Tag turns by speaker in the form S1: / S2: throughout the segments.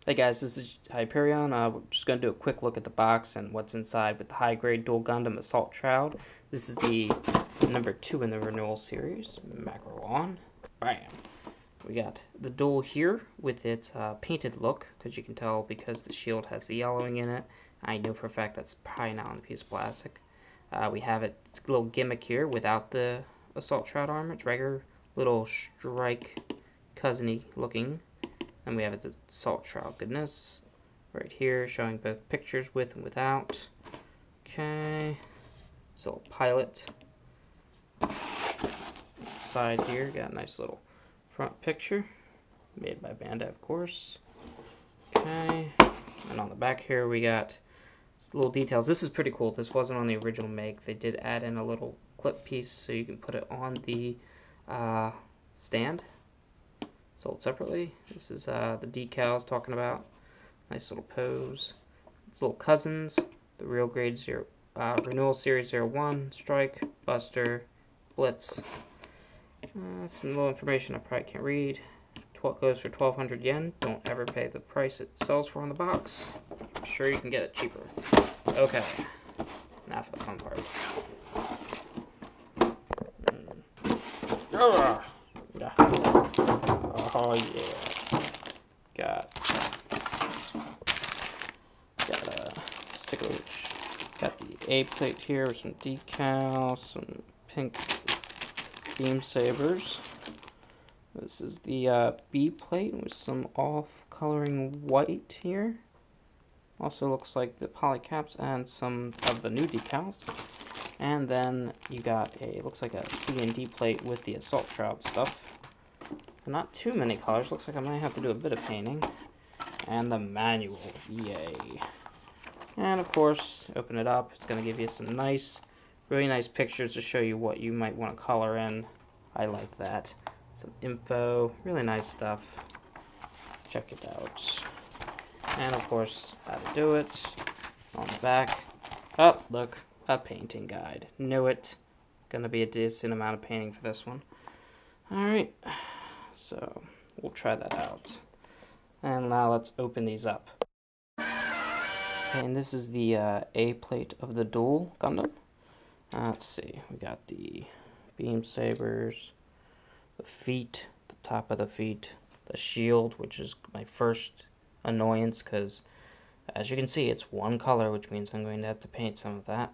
S1: Hey guys, this is Hyperion. We're just going to do a quick look at the box and what's inside with the high-grade Duel Gundam Assault Shroud. This is the number 2 in the Renewal series. Macro on. Bam! We got the Duel here with its painted look, because you can tell because the shield has the yellowing in it. I know for a fact that's probably not on a piece of plastic. We have its little gimmick here without the Assault Shroud armor. It's regular little strike cousin-y looking. And we have its Assault Shroud Goodness right here, showing both pictures with and without. Okay, so pilot side here, got a nice little front picture, made by Bandai, of course. Okay, and on the back here we got little details. This is pretty cool. This wasn't on the original make. They did add in a little clip piece so you can put it on the stand. Sold separately. This is the decals talking about. Nice little pose. It's little cousins. The real grade Renewal Series 01, Strike, Buster, Blitz. Some little information I probably can't read. Goes for 1,200 yen. Don't ever pay the price it sells for on the box. I'm sure you can get it cheaper. Okay. Now for the fun part. Oh yeah, got stickers. Got the A plate here with some decals, some pink beam sabers. This is the B plate with some off coloring white here. Also looks like the poly caps and some of the new decals. And then you got looks like a C and D plate with the Assault Shroud stuff. Not too many colors. Looks like I might have to do a bit of painting. And the manual. Yay. And of course, open it up. It's going to give you some nice, really nice pictures to show you what you might want to color in. I like that. Some info. Really nice stuff. Check it out. And of course, how to do it. On the back. Oh, look. A painting guide. Knew it. Gonna be a decent amount of painting for this one. Alright. So, we'll try that out. And now let's open these up. Okay, and this is the A plate of the Duel Gundam. Let's see, we got the beam sabers, the feet, the top of the feet, the shield, which is my first annoyance, because as you can see, it's one color, which means I'm going to have to paint some of that.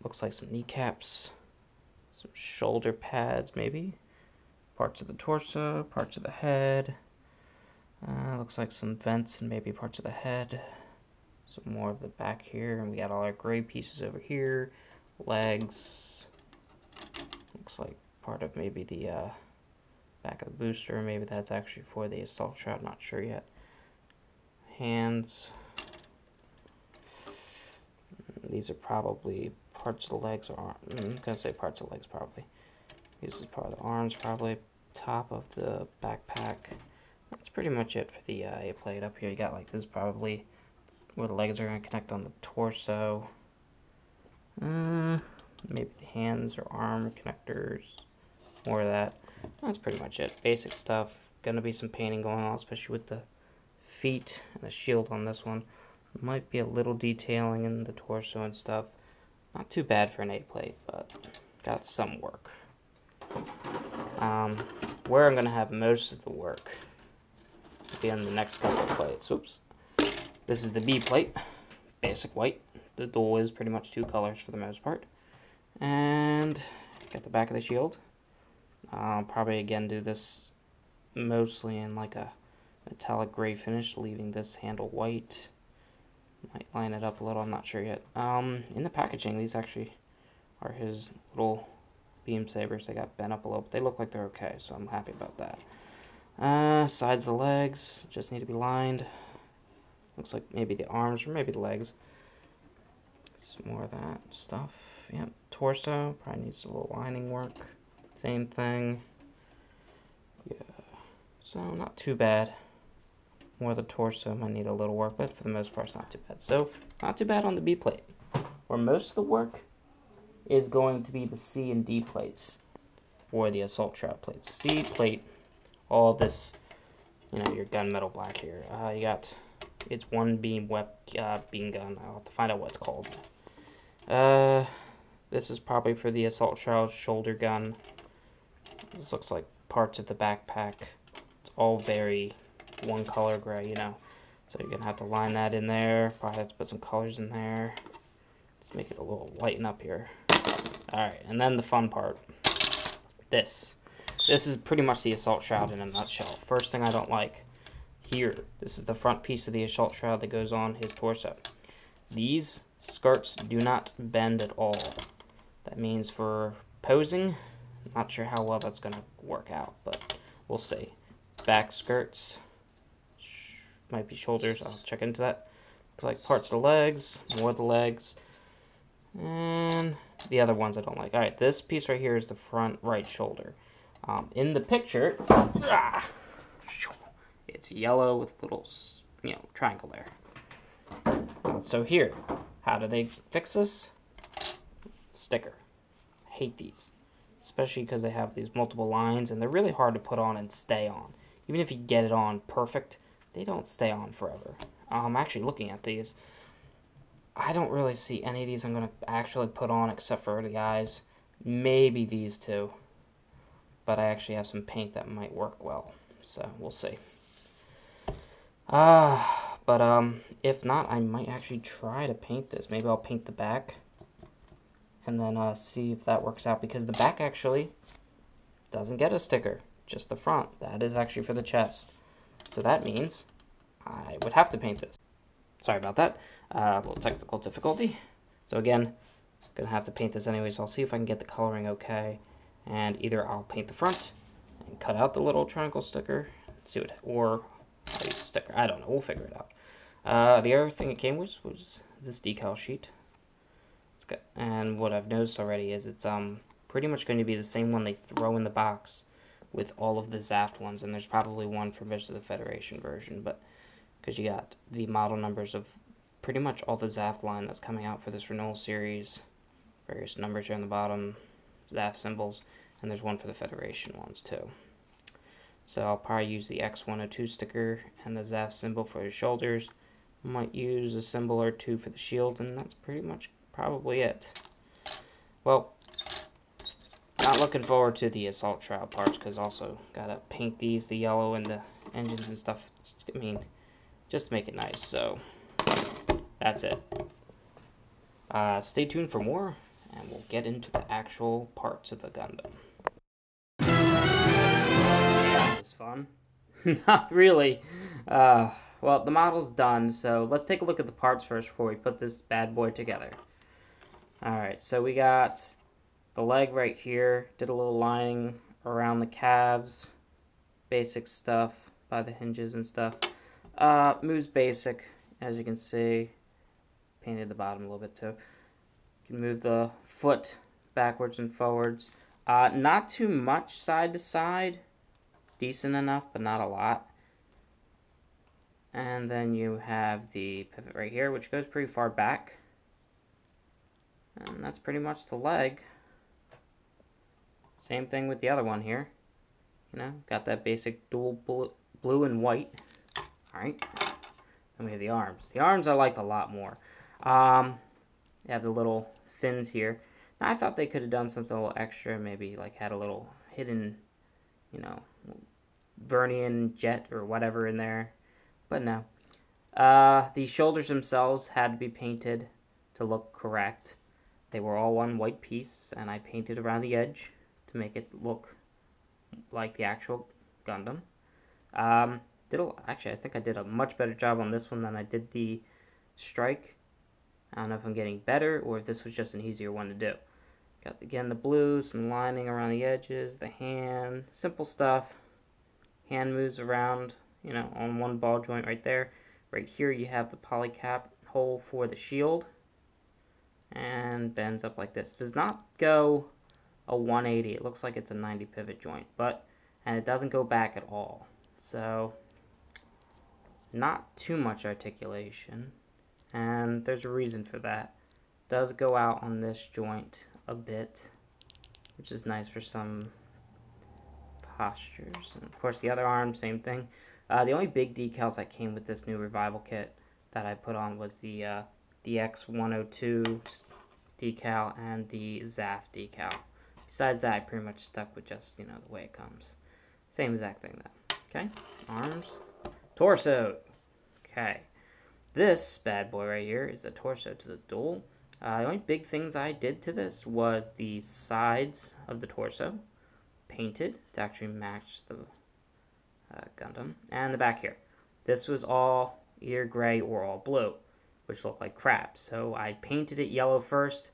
S1: Looks like some kneecaps, some shoulder pads, maybe. Parts of the torso, parts of the head. Looks like some vents and maybe parts of the head. Some more of the back here, and we got all our gray pieces over here. Legs. Looks like part of maybe the back of the booster. Maybe that's actually for the Assault Shroud, not sure yet. Hands. These are probably parts of the legs or arms. I'm going to say parts of the legs probably. This is part of the arms probably. Top of the backpack. That's pretty much it for the A plate. Up here you got like this probably where the legs are going to connect on the torso. Maybe the hands or arm connectors. More of that. That's pretty much it. Basic stuff. Going to be some painting going on, especially with the feet and the shield on this one. Might be a little detailing in the torso and stuff. Not too bad for an A plate, but got some work. Where I'm going to have most of the work will be on the next couple of plates. Oops. This is the B plate, basic white. The Duel is pretty much two colors for the most part. And got the back of the shield. I'll probably again do this mostly in like a metallic gray finish, leaving this handle white. Might line it up a little, I'm not sure yet. In the packaging, these actually are his little beam sabers. They got bent up a little, but they look like they're okay, so I'm happy about that. Sides of the legs just need to be lined. Looks like maybe the arms or maybe the legs. Some more of that stuff. Yep, torso probably needs a little lining work. Same thing. Yeah, so not too bad. More of the torso might need a little work, but for the most part it's not too bad. So, not too bad on the B plate. Where most of the work is going to be the C and D plates for the Assault Shroud plates. C plate, all this you know, your gunmetal black here. You got, it's one beam beam gun. I'll have to find out what it's called. This is probably for the Assault Shroud shoulder gun. This looks like parts of the backpack. It's all very one color gray, you know. So you're gonna have to line that in there. Probably have to put some colors in there. Let's make it a little lighten up here. Alright, and then the fun part. This is pretty much the Assault Shroud in a nutshell. First thing I don't like, here, this is the front piece of the Assault Shroud that goes on his torso. These skirts do not bend at all. That means for posing, not sure how well that's going to work out, but we'll see. Back skirts, might be shoulders, I'll check into that. Looks like parts of the legs, more of the legs, and the other ones I don't like. Alright, this piece right here is the front right shoulder. In the picture, it's yellow with little, you know, triangle there. So here, how do they fix this? Sticker. I hate these, especially because they have these multiple lines and they're really hard to put on and stay on. Even if you get it on perfect, they don't stay on forever. I'm actually looking at these. I don't really see any of these I'm going to actually put on except for the eyes. Maybe these two. But I actually have some paint that might work well. So, we'll see. But if not, I might actually try to paint this. Maybe I'll paint the back. And then see if that works out. Because the back actually doesn't get a sticker. Just the front. That is actually for the chest. So that means I would have to paint this. Sorry about that. A little technical difficulty. So again, gonna have to paint this anyway, so I'll see if I can get the coloring okay. And either I'll paint the front and cut out the little triangle sticker, see what, or I'll use a sticker. I don't know. We'll figure it out. The other thing it came with was this decal sheet. It's got, and what I've noticed already is it's pretty much going to be the same one they throw in the box with all of the Zaft ones, and there's probably one for most of the Federation version, but because you got the model numbers of pretty much all the Zaft line that's coming out for this Renewal series. Various numbers here on the bottom, Zaft symbols, and there's one for the Federation ones too. So I'll probably use the X102 sticker and the Zaft symbol for the shoulders. Might use a symbol or two for the shield, and that's pretty much probably it. Well, not looking forward to the Assault Shroud parts, because also gotta paint these, the yellow and the engines and stuff. I mean, just to make it nice. So that's it. Stay tuned for more, and we'll get into the actual parts of the Gundam. That was fun. Not really. Well, the model's done, so let's take a look at the parts first before we put this bad boy together. Alright, so we got the leg right here. Did a little lining around the calves. Basic stuff by the hinges and stuff. Moves basic, as you can see. Painted the bottom a little bit too. You can move the foot backwards and forwards. Not too much side to side. Decent enough, but not a lot. And then you have the pivot right here, which goes pretty far back. And that's pretty much the leg. Same thing with the other one here. You know, got that basic dual blue and white. Alright. Then we have the arms. The arms I liked a lot more. You have the little fins here. Now, I thought they could have done something a little extra. Maybe like had a little hidden, you know, Vernian jet or whatever in there. But no. The shoulders themselves had to be painted to look correct. They were all one white piece, and I painted around the edge to make it look like the actual Gundam. Actually, I think I did a much better job on this one than I did the Strike. I don't know if I'm getting better or if this was just an easier one to do. Got, again, the blue, some lining around the edges, the hand, simple stuff. Hand moves around, you know, on one ball joint right there. Right here you have the polycap hole for the shield. And bends up like this. Does not go a 180. It looks like it's a 90 pivot joint. And it doesn't go back at all. So, not too much articulation. And there's a reason for that. It does go out on this joint a bit, which is nice for some postures. And of course the other arm, same thing. The only big decals that came with this new Revival kit that I put on was the R02 decal and the ZAF decal. Besides that, I pretty much stuck with just, the way it comes. Same exact thing though. Okay, arms, torso. Okay, this bad boy right here is the torso to the Duel. The only big things I did to this was the sides of the torso painted to actually match the Gundam, and the back here. This was all either gray or all blue, which looked like crap. So I painted it yellow first,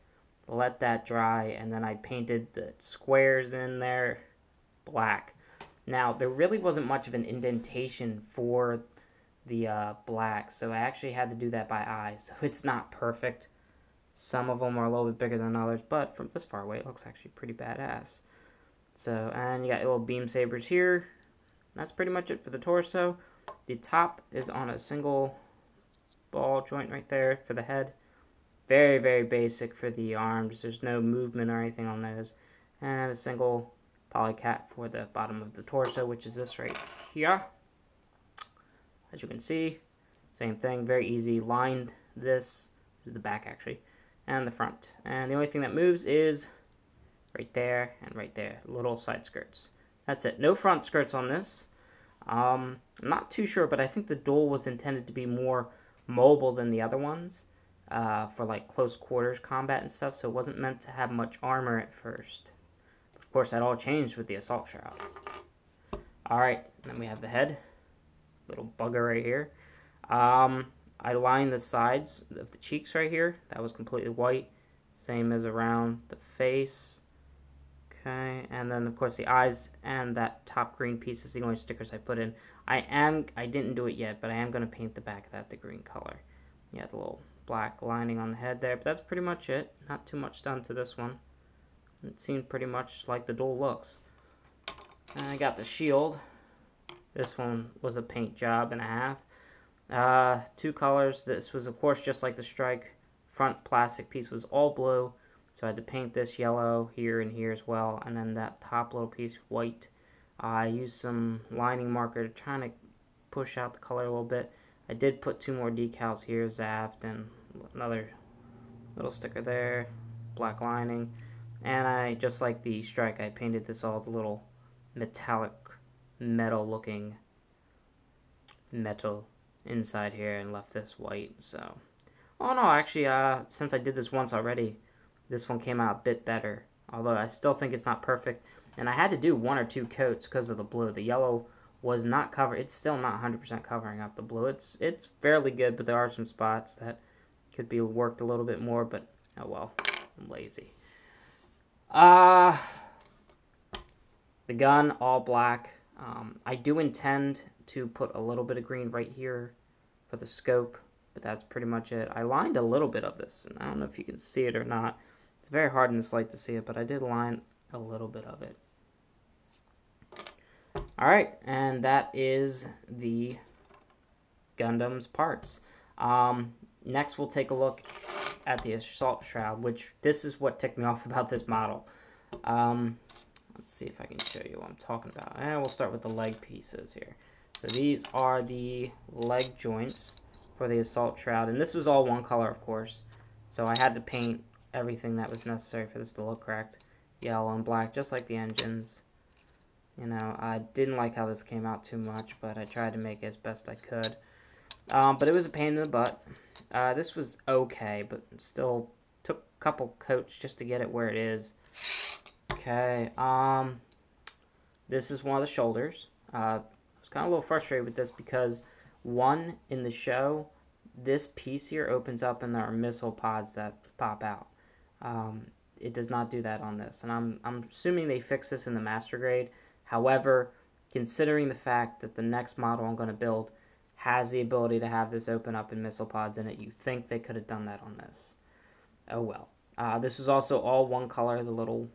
S1: let that dry, and then I painted the squares in there black. Now, there really wasn't much of an indentation for the black, so I actually had to do that by eye, so it's not perfect. Some of them are a little bit bigger than others, but from this far away, it looks actually pretty badass. So, and you got little beam sabers here. That's pretty much it for the torso. The top is on a single ball joint right there for the head. Very, very basic for the arms. There's no movement or anything on those. And a single polycat for the bottom of the torso, which is this right here. As you can see, same thing, very easy. Lined this is the back actually, and the front. And the only thing that moves is right there and right there, little side skirts. That's it. No front skirts on this. I'm not too sure, but I think the Duel was intended to be more mobile than the other ones for like close quarters combat and stuff, so it wasn't meant to have much armor at first. Of course, that all changed with the Assault Shroud. Alright, then we have the head. Little bugger right here. I lined the sides of the cheeks right here. That was completely white. Same as around the face. Okay, and then of course the eyes and that top green piece is the only stickers I put in. I didn't do it yet, but I am going to paint the back of that the green color. Yeah, the little black lining on the head there, but that's pretty much it. Not too much done to this one. It seemed pretty much like the Duel looks. And I got the shield. This one was a paint job and a half. Two colors. This was, of course, just like the Strike. Front plastic piece was all blue, so I had to paint this yellow here and here as well, and then that top little piece white. I used some lining marker to try to push out the color a little bit. I did put two more decals here, Zaft, and another little sticker there, black lining. And I, just like the Strike, I painted this all the little metallic metal looking metal inside here and left this white. So, oh no, actually, since I did this once already, this one came out a bit better, although I still think it's not perfect. And I had to do one or two coats because of the blue. The yellow was not covered. It's still not 100% covering up the blue. It's fairly good, but there are some spots that could be worked a little bit more, but oh well, I'm lazy. The gun, all black. I do intend to put a little bit of green right here for the scope, but that's pretty much it. I lined a little bit of this, and I don't know if you can see it or not. It's very hard in this light to see it, but I did line a little bit of it. Alright, and that is the Gundam's parts. Next we'll take a look at the Assault Shroud, which this is what ticked me off about this model. Let's see if I can show you what I'm talking about. And we'll start with the leg pieces here. So these are the leg joints for the Assault Shroud, and this was all one color, of course. So I had to paint everything that was necessary for this to look correct. Yellow and black, just like the engines. You know, I didn't like how this came out too much, but I tried to make it as best I could. But it was a pain in the butt. This was okay, but still took a couple coats just to get it where it is. Okay, this is one of the shoulders. I was kind of a little frustrated with this because, one, in the show, this piece here opens up and there are missile pods that pop out. It does not do that on this, and I'm assuming they fix this in the master grade. However, considering the fact that the next model I'm going to build has the ability to have this open up and missile pods in it, you think they could have done that on this. Oh well. This was also all one color, the little,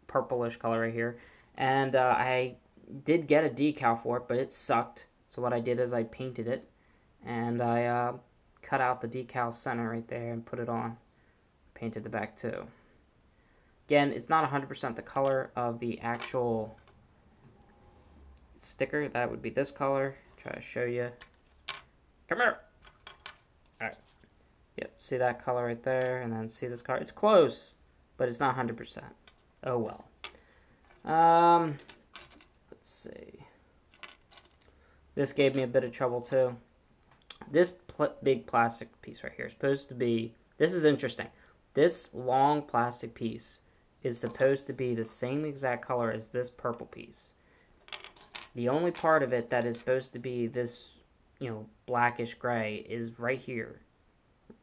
S1: purplish color right here. And I did get a decal for it, but it sucked. So what I did is I painted it, and I cut out the decal center right there and put it on. Painted the back too. Again, it's not 100% the color of the actual sticker, that would be this color. Try to show you. Come here. All right. Yep. See that color right there, and then see this color. It's close, but it's not 100%. Oh well. Let's see. This gave me a bit of trouble too. This big plastic piece right here is supposed to be. This is interesting. This long plastic piece is supposed to be the same exact color as this purple piece. The only part of it that is supposed to be this, blackish gray is right here.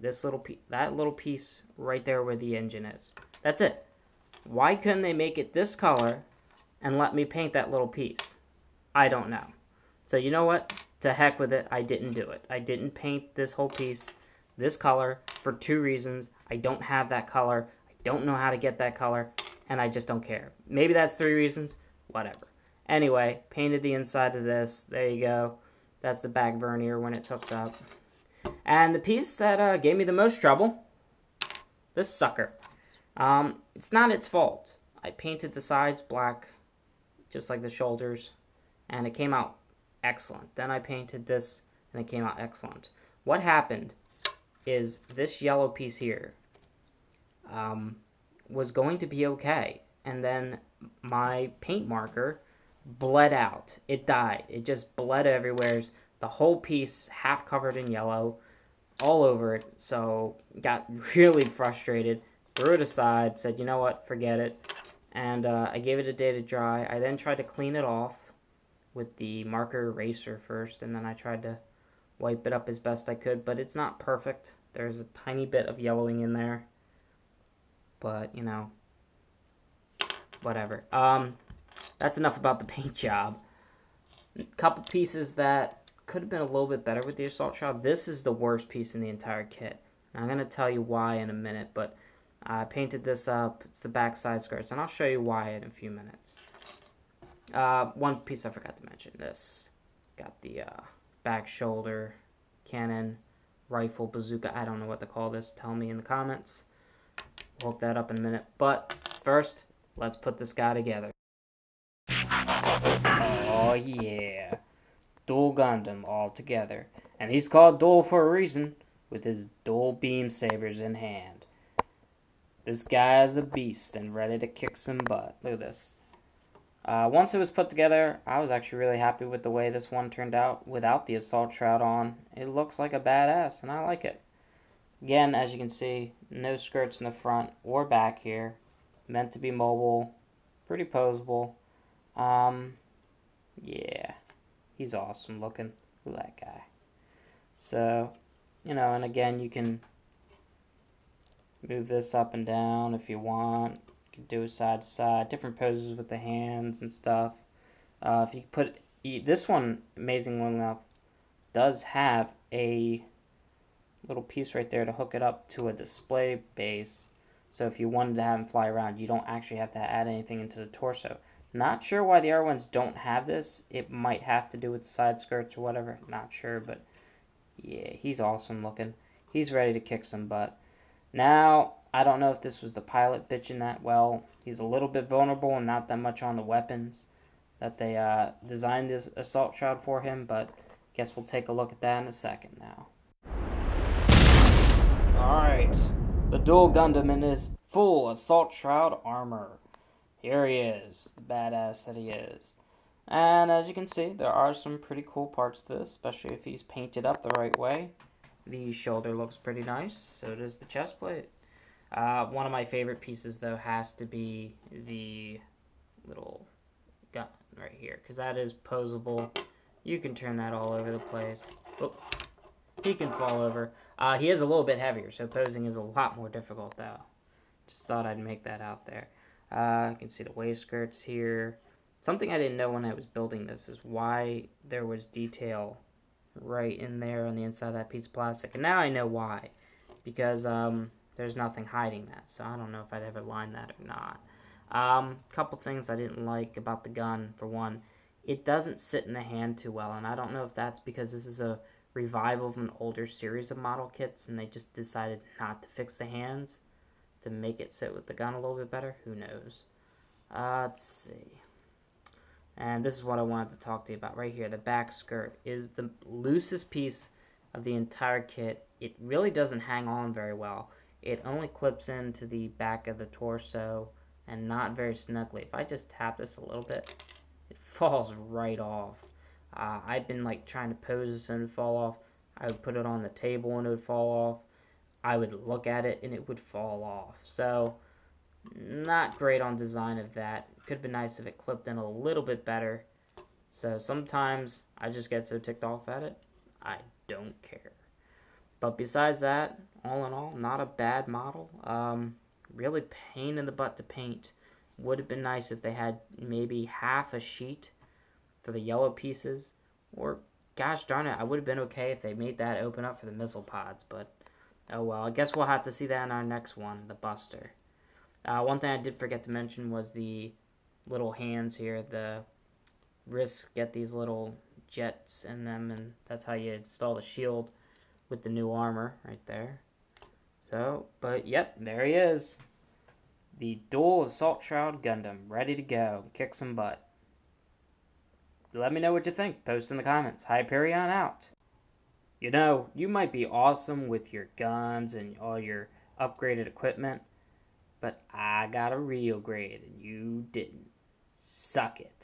S1: This little piece, that little piece right there where the engine is. That's it. Why couldn't they make it this color and let me paint that little piece? I don't know. So you know what? To heck with it. I didn't do it. I didn't paint this whole piece this color for 2 reasons. I don't have that color. I don't know how to get that color. And I just don't care. Maybe that's 3 reasons. Whatever. Anyway, painted the inside of this. There you go. That's the back vernier when it's hooked up. And the piece that gave me the most trouble, this sucker. It's not its fault. I painted the sides black, just like the shoulders, and it came out excellent. Then I painted this, and it came out excellent. What happened is this yellow piece here was going to be okay, and then my paint marker bled out. It died. It just bled everywhere. The whole piece half covered in yellow all over it. So got really frustrated, threw it aside, said, you know what, forget it. And I gave it a day to dry. I then tried to clean it off with the marker eraser first, and then I tried to wipe it up as best I could, but it's not perfect. There's a tiny bit of yellowing in there, but whatever. That's enough about the paint job. A couple pieces that could have been a little bit better with the Assault Shroud. This is the worst piece in the entire kit. I'm going to tell you why in a minute, but I painted this up. It's the back side skirts, and I'll show you why in a few minutes. One piece I forgot to mention. This got the back shoulder, cannon, rifle, bazooka. I don't know what to call this. Tell me in the comments. We'll hook that up in a minute. But first, let's put this guy together. Oh yeah. Duel Gundam all together. And he's called Duel for a reason, with his dual beam sabers in hand. This guy is a beast and ready to kick some butt. Look at this. Once it was put together, I was actually really happy with the way this one turned out without the Assault Shroud on. It looks like a badass, and I like it. Again, as you can see, no skirts in the front or back here. Meant to be mobile. Pretty poseable. Yeah. He's awesome looking. Look at that guy. So, and again, you can move this up and down if you want. You can do it side to side. Different poses with the hands and stuff. If you put... This one, amazingly enough, does have a little piece right there to hook it up to a display base. So if you wanted to have him fly around, you don't actually have to add anything into the torso. Not sure why the other ones don't have this. It might have to do with the side skirts or whatever. Not sure, but yeah, he's awesome looking. He's ready to kick some butt. Now, I don't know if this was the pilot bitching that well. He's a little bit vulnerable and not that much on the weapons that they designed this Assault Shroud for him, but guess we'll take a look at that in a second now. Alright, the Duel Gundam in his full Assault Shroud armor. Here he is, the badass that he is. And as you can see, there are some pretty cool parts to this, especially if he's painted up the right way. The shoulder looks pretty nice, so does the chest plate. One of my favorite pieces, though, has to be the little gun right here, because that is posable. You can turn that all over the place. Oh, he can fall over. He is a little bit heavier, so posing is a lot more difficult, though. Just thought I'd make that out there. You can see the waist skirts here. Something I didn't know when I was building this is why there was detail right in there on the inside of that piece of plastic. And now I know why. Because there's nothing hiding that. So I don't know if I'd ever line that or not. Couple things I didn't like about the gun. For one, it doesn't sit in the hand too well. And I don't know if that's because this is a revival of an older series of model kits. And they just decided not to fix the hands to make it sit with the gun a little bit better. Who knows? Let's see. And this is what I wanted to talk to you about right here. The back skirt is the loosest piece of the entire kit. It really doesn't hang on very well. It only clips into the back of the torso and not very snugly. If I just tap this a little bit, it falls right off. I've been like trying to pose this and it would fall off. I would put it on the table and it would fall off. I would look at it and it would fall off. So not great on design of that. Could have been nice if it clipped in a little bit better. So sometimes I just get so ticked off at it, I don't care. But besides that, all in all, not a bad model. Really pain in the butt to paint. Would have been nice if they had maybe half a sheet for the yellow pieces. Or, gosh darn it, I would have been okay if they made that open up for the missile pods. But, oh well, I guess we'll have to see that in our next one, the Buster. One thing I did forget to mention was the little hands here. The wrists get these little jets in them, and that's how you install the shield with the new armor right there. So, but yep, there he is. The Duel Assault Shroud Gundam, ready to go. Kick some butt. Let me know what you think. Post in the comments. Hyperion out. You know, you might be awesome with your guns and all your upgraded equipment, but I got a real grade and you didn't. Suck it.